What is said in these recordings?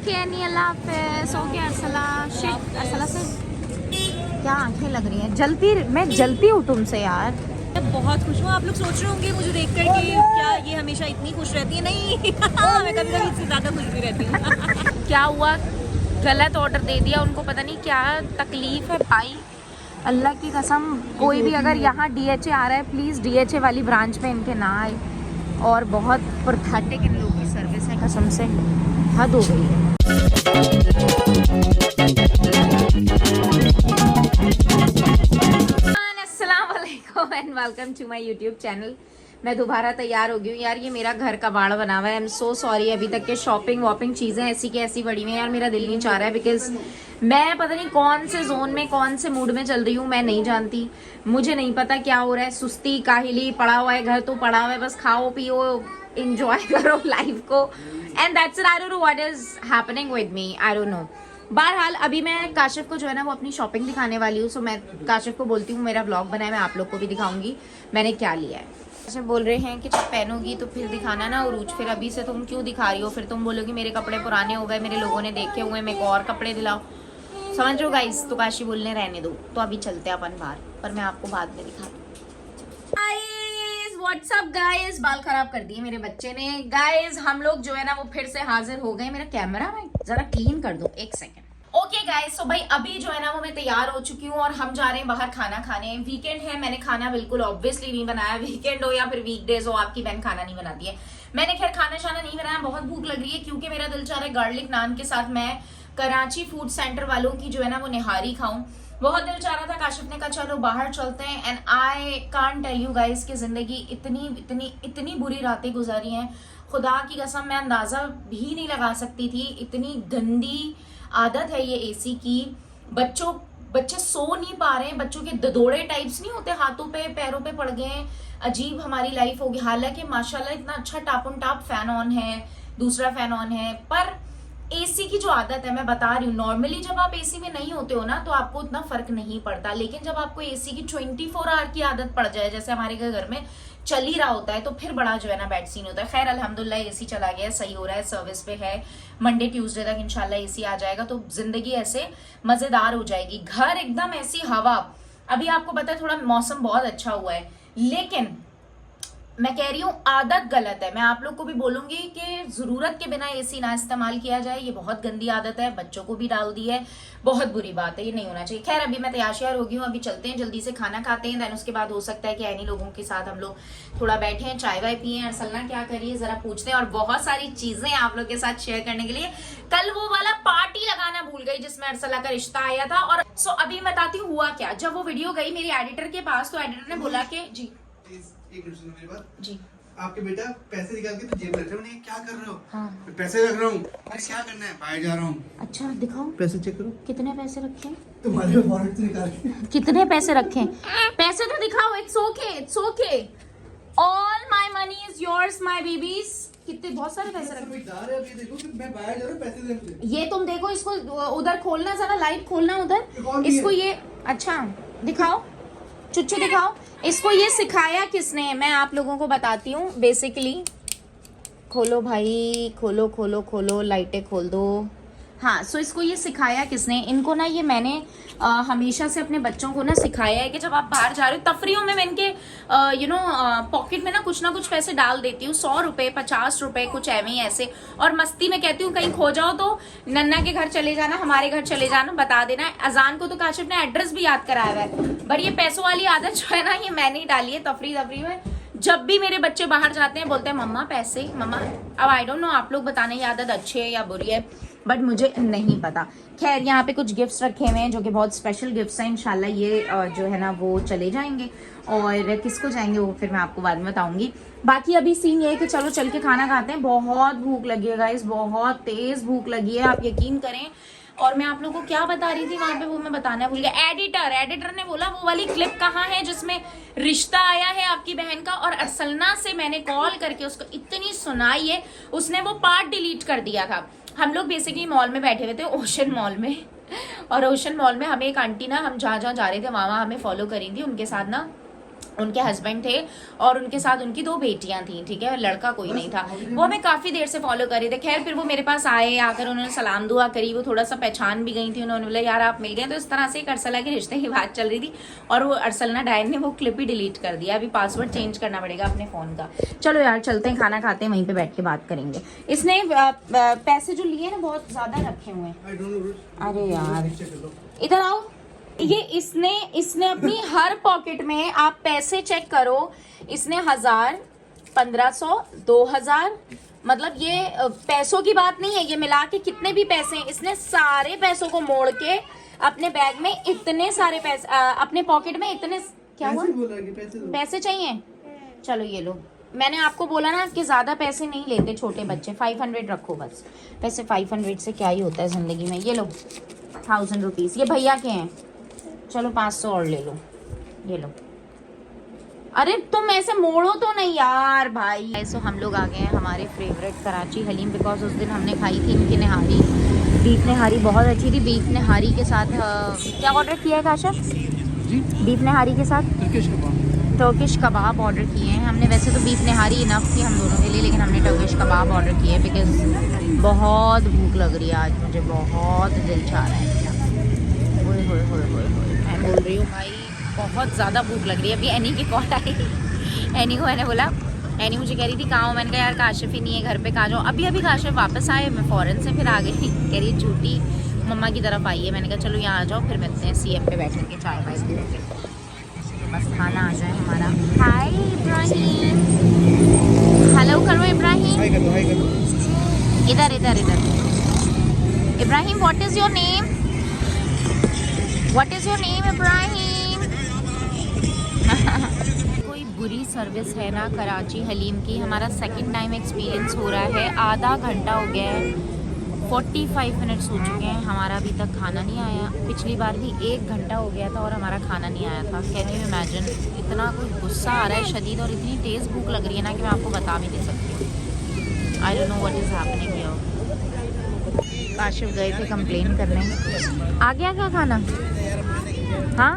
Okay any अल्लाह हाफिज़। Okay Arsala shit Arsala से क्या आंखें लग रही हैं, जलती मैं जलती हूँ तुमसे यार। मैं बहुत खुश हूँ। आप लोग सोच रहे होंगे मुझे देख कर कि क्या ये हमेशा इतनी खुश रहती है? नहीं मैं कभी कभी इससे ज़्यादा खुश भी रहती हूँ। क्या हुआ, गलत ऑर्डर दे दिया उनको, पता नहीं क्या तकलीफ है भाई। अल्लाह की कसम, कोई भी अगर यहाँ DHA आ रहा है प्लीज़ DHA वाली ब्रांच पे इनके ना आए। और बहुत पैथेटिक इन लोगों की सर्विस है, कसम से हद हो गई है। अस्सलाम वालेकुम and welcome to my YouTube channel. मैं दोबारा तैयार हो गई हूँ यार। ये मेरा घर का बाड़ बना हुआ है। आई एम सो सॉरी, अभी तक के शॉपिंग वॉपिंग चीज़ें ऐसी की ऐसी पड़ी हुई हैं यार। मेरा दिल नहीं चाह रहा है बिकॉज मैं पता नहीं कौन से जोन में कौन से मूड में चल रही हूँ, मैं नहीं जानती। मुझे नहीं पता क्या हो रहा है। सुस्ती काहिली, पड़ा हुआ है घर तो पड़ा हुआ है, बस खाओ पियो इंजॉय करो लाइफ को। And that's it. I don't know what is happening with me, I don't know. बहरहाल अभी मैं काशिफ को जो है ना वो अपनी शॉपिंग दिखाने वाली हूँ। सो मैं काशिफ को बोलती हूँ मेरा व्लॉग बनाए, मैं आप लोग को भी दिखाऊंगी मैंने क्या लिया है। जैसे बोल रहे हैं कि जब पहनोगी तो फिर दिखाना ना उरूज, फिर अभी से तुम क्यों दिखा रही हो, फिर तुम बोलोगी मेरे कपड़े पुराने हो गए, मेरे लोगों ने देखे हुए, मेरे को और कपड़े दिलाओ। समझ रहे हो गाइस? तो काशी बोलने रहने दो। तो अभी चलते हैं अपन बाहर, पर मैं आपको बाद में दिखा दूँ। व्हाट्सअप गाइस, बाल खराब कर दिए मेरे बच्चे ने। गाइस हम लोग जो है ना वो फिर से हाजिर हो गए। मेरा कैमरा मैं जरा क्लीन कर दूं, एक सेकंड। ओके गाइस, सो भाई अभी जो है ना वो मैं तैयार हो चुकी हूँ और हम जा रहे हैं बाहर खाना खाने। वीकेंड है, मैंने खाना बिल्कुल ऑब्वियसली नहीं बनाया। वीकेंड हो या फिर वीकडेज हो, आपकी बहन खाना नहीं बनाती है। मैंने खैर खाना शाना नहीं बनाया, बहुत भूख लग रही है क्योंकि मेरा दिल चाह रहा है गार्लिक नान के साथ मैं कराची फूड सेंटर वालों की जो है ना वो निहारी खाऊं। बहुत दिल चाह रहा था। काशिफ ने कहा चलो बाहर चलते हैं। And I can't tell you guys की जिंदगी इतनी इतनी इतनी बुरी रातें गुजारी हैं, खुदा की कसम मैं अंदाजा भी नहीं लगा सकती थी। इतनी गंदी आदत है ये एसी की। बच्चे सो नहीं पा रहे हैं, बच्चों के ददोड़े टाइप्स नहीं होते, हाथों पे पैरों पे पड़ गए हैं। अजीब हमारी लाइफ होगी। हालांकि माशाल्लाह इतना अच्छा टापुन टाप फैन ऑन है, दूसरा फैन ऑन है, पर एसी की जो आदत है मैं बता रही हूँ। नॉर्मली जब आप एसी में नहीं होते हो ना तो आपको उतना फर्क नहीं पड़ता, लेकिन जब आपको एसी की 24 आवर की आदत पड़ जाए, जैसे हमारे घर में चल ही रहा होता है, तो फिर बड़ा जो है ना बैड सीन होता है। खैर अल्हम्दुलिल्लाह एसी चला गया, सही हो रहा है, सर्विस पे है। मंडे ट्यूसडे तक इंशाल्लाह एसी आ जाएगा तो जिंदगी ऐसे मजेदार हो जाएगी। घर एकदम ऐसी हवा। अभी आपको पता है थोड़ा मौसम बहुत अच्छा हुआ है, लेकिन मैं कह रही हूँ आदत गलत है। मैं आप लोग को भी बोलूंगी कि जरूरत के बिना एसी ना इस्तेमाल किया जाए। ये बहुत गंदी आदत है, बच्चों को भी डाल दी है, बहुत बुरी बात है, ये नहीं होना चाहिए। खैर अभी मैं तैयार श्यार हो गई हूँ, अभी चलते हैं जल्दी से खाना खाते हैं। देन उसके बाद हो सकता है कि ऐनी लोगों के साथ हम लोग थोड़ा बैठे हैं, चाय वाय पिए। अरसलना क्या करिए जरा पूछते हैं, और बहुत सारी चीजें आप लोग के साथ शेयर करने के लिए। कल वो वाला पार्टी लगाना भूल गई जिसमें अरसला का रिश्ता आया था। और सो अभी बताती हूँ हुआ क्या। जब वो वीडियो गई मेरी एडिटर के पास तो एडिटर ने बोला कि जी मेरी बात जी आपके बेटा पैसे निकाल के तो जेब में रख रहे हो। क्या कर रहे हो? हाँ पैसे रख रहा हूँ। अरे क्या करना है? बाहर जा रहा हूँ। अच्छा दिखाओ पैसे चेक करो। कितने पैसे रखे हैं? तुम्हारे वॉलेट से निकाल के। कितने पैसे रखे हैं? पैसे तो दिखाओ। It's okay, it's okay, all my money is yours my babies. कितने बहुत सारे पैसे रखे। समझदार है। अब ये देखो कि मैं बाहर जा रहा हूँ, पैसे दे मुझे। ये तुम देखो, इसको उधर खोलना, जरा लाइट खोलना उधर इसको। ये अच्छा दिखाओ, चुच्चू दिखाओ इसको। ये सिखाया किसने मैं आप लोगों को बताती हूँ। बेसिकली खोलो भाई, खोलो खोलो खोलो, लाइटें खोल दो। हाँ, सो इसको ये सिखाया किसने? इनको ना ये मैंने हमेशा से अपने बच्चों को ना सिखाया है कि जब आप बाहर जा रहे हो तफरीहों में, मैं इनके पॉकेट में ना कुछ पैसे डाल देती हूँ। 100 रुपए, 50 रुपए, कुछ एवं ही ऐसे। और मस्ती में कहती हूँ कहीं खो जाओ तो नन्ना के घर चले जाना, हमारे घर चले जाना, बता देना। अजान को तो काशिफ ने एड्रेस भी याद कराया हुआ है। पर ये पैसों वाली आदत जो है ना ये मैंने ही डाली है तफरी में। जब भी मेरे बच्चे बाहर जाते हैं बोलते हैं मम्मा पैसे, मम्मा। अब आई डोंट नो आप लोग बताने, ये आदत अच्छी है या बुरी है, बट मुझे नहीं पता। खैर यहाँ पे कुछ गिफ्ट्स रखे हुए हैं जो कि बहुत स्पेशल गिफ्ट्स हैं। इंशाल्लाह ये जो है ना वो चले जाएंगे, और किसको जाएंगे वो फिर मैं आपको बाद में बताऊंगी। बाकी अभी सीन ये है कि चलो चल के खाना खाते हैं। बहुत भूख लगी है गाइस, बहुत तेज भूख लगी है, आप यकीन करें। और मैं आप लोगों को क्या बता रही थी वहां पे, वो मैं बताना भूल गया। एडिटर ने बोला वो वाली क्लिप कहाँ है जिसमें रिश्ता आया है आपकी बहन का, और अरसलना से मैंने कॉल करके उसको इतनी सुनाई है, उसने वो पार्ट डिलीट कर दिया था। हम लोग बेसिकली मॉल में बैठे हुए थे, ओशन मॉल में। और ओशन मॉल में हमें एक आंटी ना, हम जहाँ जा रहे थे वहाँ हमें फॉलो करी थी। उनके साथ ना उनके हस्बैंड थे और उनके साथ उनकी 2 बेटियां थी, ठीक है, लड़का कोई नहीं था। वो हमें काफ़ी देर से फॉलो कर रहे थे। खैर फिर वो मेरे पास आए, आकर उन्होंने सलाम दुआ करी, वो थोड़ा सा पहचान भी गई थी। उन्होंने बोला यार आप मिल गए। तो इस तरह से एक अरसला के रिश्ते की बात चल रही थी और वो अरसलना डायन ने वो क्लिप ही डिलीट कर दिया। अभी पासवर्ड चेंज करना पड़ेगा अपने फ़ोन का। चलो यार चलते हैं, खाना खाते हैं, वहीं पर बैठ के बात करेंगे। इसने पैसे जो लिए ना बहुत ज़्यादा रखे हुए हैं। अरे यार इधर आओ। ये इसने अपनी हर पॉकेट में, आप पैसे चेक करो, इसने 1000, 1500, 2000, मतलब ये पैसों की बात नहीं है, ये मिला के कितने भी पैसे हैं, इसने सारे पैसों को मोड़ के अपने बैग में इतने सारे पैसे, अपने पॉकेट में इतने, क्या हुआ, पैसे चाहिए, चलो ये लो। मैंने आपको बोला ना कि ज्यादा पैसे नहीं लेते छोटे बच्चे, 500 रखो बस। वैसे 500 से क्या ही होता है जिंदगी में। ये लो 1000 रुपीज, ये भैया के हैं, चलो 500 और ले लो, ये लो। अरे तुम ऐसे मोड़ो तो नहीं यार भाई। ऐसे हम लोग आ गए हैं हमारे फेवरेट कराची हलीम, बिकॉज उस दिन हमने खाई थी इनकी निहारी, बीफ निहारी बहुत अच्छी थी। बीफ निहारी के साथ क्या ऑर्डर किया है काशिफ जी? बीफ निहारी के साथ टर्किश कबाब ऑर्डर किए हैं हमने। वैसे तो बीफ निहारी इनफ थी हम दोनों के लिए, लेकिन हमने टर्किश कबाब ऑर्डर किए हैं बिकॉज बहुत भूख लग रही है आज, मुझे बहुत दिल चाह रहा है। मैं बोल रही हूँ भाई बहुत ज़्यादा भूख लग रही है। अभी एनी की कॉल आई, एनी को मैंने बोला, एनी मुझे कह रही थी कहाँ हो, मैंने कहा यार काशिफ ही नहीं है घर पे, कहाँ जाओ। अभी काशिफ वापस आए, मैं फ़ौरन से फिर आ गई। कह रही झूठी मम्मा की तरफ आई है। मैंने कहा चलो यहाँ आ जाओ, फिर मिलते हैं CM पे बैठेंगे चाय वाय पीएंगे, बस खाना आ जाए हमारा। हाय इब्राहिम, हेलो करो इब्राहिम, इधर इधर इधर। Ibrahim what is your name, what is your name Ibrahim. कोई बुरी सर्विस है ना कराची हलीम की। हमारा सेकंड टाइम एक्सपीरियंस हो रहा है, आधा घंटा हो गया है, 45 मिनट्स हो चुके हैं, हमारा अभी तक खाना नहीं आया। पिछली बार भी 1 घंटा हो गया था और हमारा खाना नहीं आया था। कैन यू इमेजिन, इतना कोई गुस्सा आ रहा है शदीद, और इतनी तेज़ भूख लग रही है ना कि मैं आपको बता भी नहीं सकती। I don't know what is happening here. Kashif गए थे कंप्लेन करने, आ गया क्या खाना? हाँ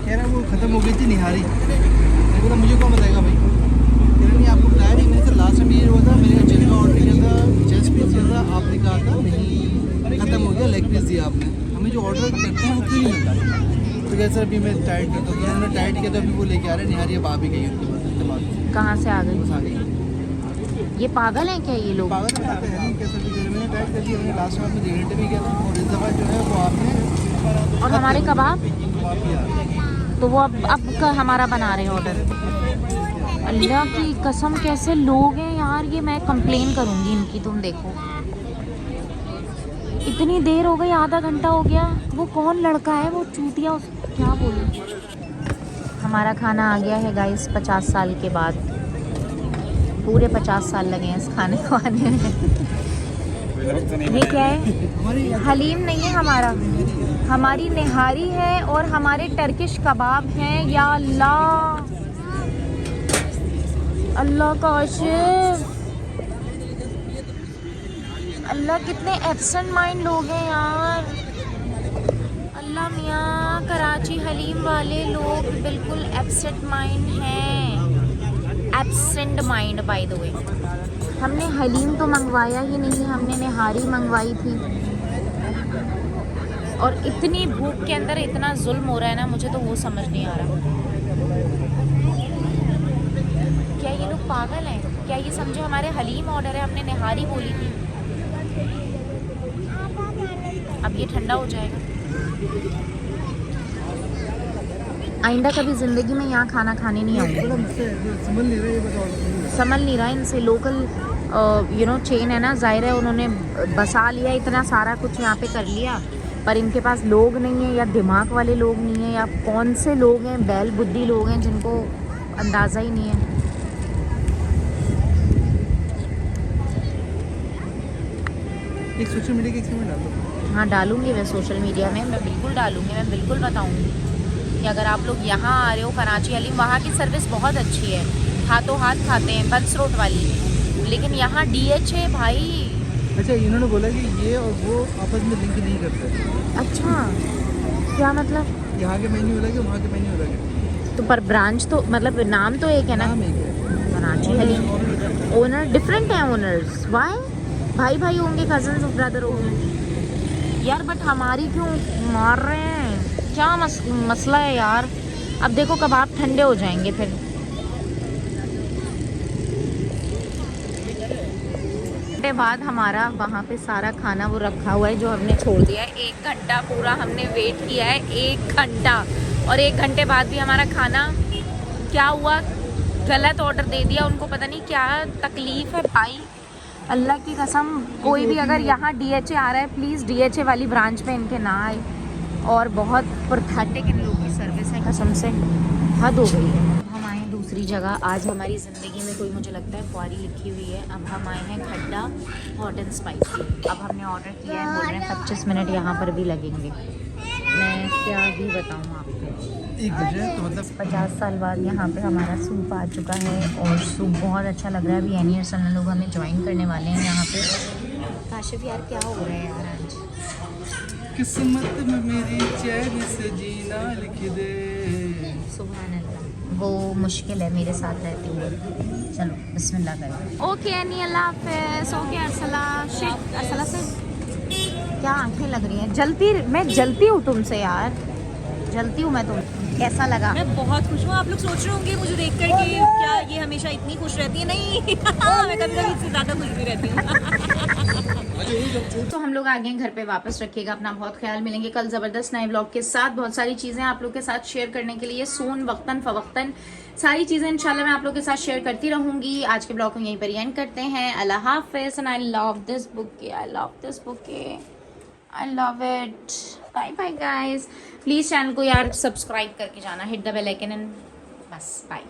कह रहा वो खत्म हो गई थी निहारी। मैं बोला मुझे कौन बताएगा भाई, कह रहा नहीं आपको बताया नहीं, मैंने लास्ट टाइम ये हुआ था, मैंने चिकन का ऑर्डर किया था, चेस्ट पीस किया था, आपने कहा था नहीं खत्म हो गया, लेग पीस दिया आपने, हमें जो ऑर्डर करते हैं वो क्यों नहीं मिलता। तो कैसे अभी मैं टाइट करता हूँ, उन्होंने टाइट किया तो अभी वो लेके आ रहे हैं निहारी, अब आ भी गई उनके बाद। कहाँ से आ गई? बस आ गई। ये पागल हैं क्या ये लोग? पागल है नहीं, कैसे भी करें, मैंने टाइट कर दिया, मैंने लास्ट टाइम में 1.5 घंटे भी किया था, और इस दफ़ा जो है वो आपने। और हमारे कबाब भी आ गए। तो वो अब हमारा बना रहे हैं ऑर्डर। अल्लाह की कसम कैसे लोग हैं यार ये, मैं कंप्लेन करूंगी इनकी। तुम देखो इतनी देर हो गई, आधा घंटा हो गया। वो कौन लड़का है वो चूतिया, उस क्या बोलूं। हमारा खाना आ गया है गाइस 50 साल के बाद, पूरे 50 साल लगे हैं इस खाने को आने में। ये क्या है? हलीम नहीं है हमारा, हमारी निहारी है और हमारे टर्किश कबाब हैं। या अल्लाह, अल्लाह का आशिफ, अल्लाह कितने एब्सेंट माइंड लोग हैं यार। अल्लाह मियाँ, कराची हलीम वाले लोग बिल्कुल एब्सेंट माइंड हैं, absent mind by the way. हमने हलीम तो मंगवाया ही नहीं, हमने निहारी मंगवाई थी। और इतनी भूख के अंदर इतना जुल्म हो रहा है ना, मुझे तो वो समझ नहीं आ रहा। क्या ये लोग पागल हैं? क्या ये समझे हमारे हलीम ऑर्डर है, हमने निहारी बोली थी। अब ये ठंडा हो जाएगा। आइंदा कभी ज़िंदगी में यहाँ खाना खाने नहीं आऊँगी। समझ नहीं रहा इनसे। लोकल चेन है ना, ज़ाहिर है उन्होंने बसा लिया, इतना सारा कुछ यहाँ पे कर लिया, पर इनके पास लोग नहीं है, या दिमाग वाले लोग नहीं है, या कौन से लोग हैं, बैल बुद्धि लोग हैं जिनको अंदाज़ा ही नहीं है। एक सोशल मीडिया के एक्सपेरिमेंट डाल दो। हाँ डालूंगी मैं सोशल मीडिया में, मैं बिल्कुल डालूंगी, मैं बिल्कुल बताऊंगी कि अगर आप लोग यहाँ आ रहे हो कराची हलीम, वहाँ की सर्विस बहुत अच्छी है, हाथों हाथ खाते हैं, बंस रोड वाली। लेकिन यहाँ DH है भाई। अच्छा, इन्होंने बोला कि ये और वो आपस में लिंक नहीं करते। अच्छा, क्या मतलब? यहाँ के मेन्यू अलग है, वहाँ के मेन्यू अलग है। तो पर ब्रांच तो मतलब नाम तो एक है ना, नाम एक है। बनाची हलीम। ओनर डिफरेंट है, ओनर्स वाई भाई भाई होंगे, कजन ब्रदर होंगे यार, बट हमारी क्यों मार रहे हैं, क्या मसला है यार। अब देखो कबाब ठंडे हो जाएंगे फिर। घंटे बाद हमारा वहाँ पे सारा खाना वो रखा हुआ है जो हमने छोड़ दिया है। 1 घंटा पूरा हमने वेट किया है, 1 घंटा, और 1 घंटे बाद भी हमारा खाना क्या हुआ, गलत ऑर्डर दे दिया उनको, पता नहीं क्या तकलीफ है भाई, अल्लाह की कसम। कोई भी अगर यहाँ DHA आ रहा है, प्लीज़ DHA वाली ब्रांच में इनके ना आए, और बहुत पैथेटिक इन लोग की सर्विस है, कसम से हद हो गई है। हम आए दूसरी जगह, आज हमारी ज़िंदगी में कोई मुझे लगता है ख्वारी लिखी हुई है। अब हम आए हैं खड्डा हॉट एंड स्पाइसी। अब हमने ऑर्डर किया है, बोल रहे हैं 25 मिनट यहाँ पर भी लगेंगे। मैं क्या ही बताऊँ आपको, 1 बजे तो मतलब 50 साल बाद यहाँ पे हमारा सूप आ चुका है, और सूप बहुत अच्छा लग रहा है। अभी एनी अरसल लोग हमें ज्वाइन करने वाले हैं यहाँ पे। काशिफ यार क्या हो रहा है यार आज, किस्मत में मेरी चैन से जीना लिख दे। सुभान अल्लाह, वो मुश्किल है मेरे साथ रहती हुए। चलो बिस्मिल्लाह करें। ओके एनी, अल्लाह हाफ़िज़। ओके अरसला, शिट अरसला से क्या आंखें लग रही हैं, मैं जलती हूँ तुमसे यार, जलती हूँ मैं तुम। कैसा लगा? मैं बहुत खुश हूँ। आप लोग सोच रहे होंगे मुझे देख कर कि क्या ये हमेशा इतनी खुश रहती है, नहीं मैं कभी कभी इससे ज़्यादा खुश भी रहती हूँ। तो हम लोग आ गए घर पे वापस। रखिएगा अपना बहुत ख्याल, मिलेंगे कल ज़बरदस्त नए व्लॉग के साथ। बहुत सारी चीज़ें आप लोग के साथ शेयर करने के लिए, सून वक्तन फवक्तन सारी चीज़ें इंशाल्लाह मैं आप लोग के साथ शेयर करती रहूँगी। आज के ब्लॉग को यहीं पर एंड करते हैं। अल्लाह हाफ़िज़। And I love this book, I love this book, I love it. Bye bye guys. Please channel को यार सब्सक्राइब करके जाना, hit the bell icon, and बस बाय।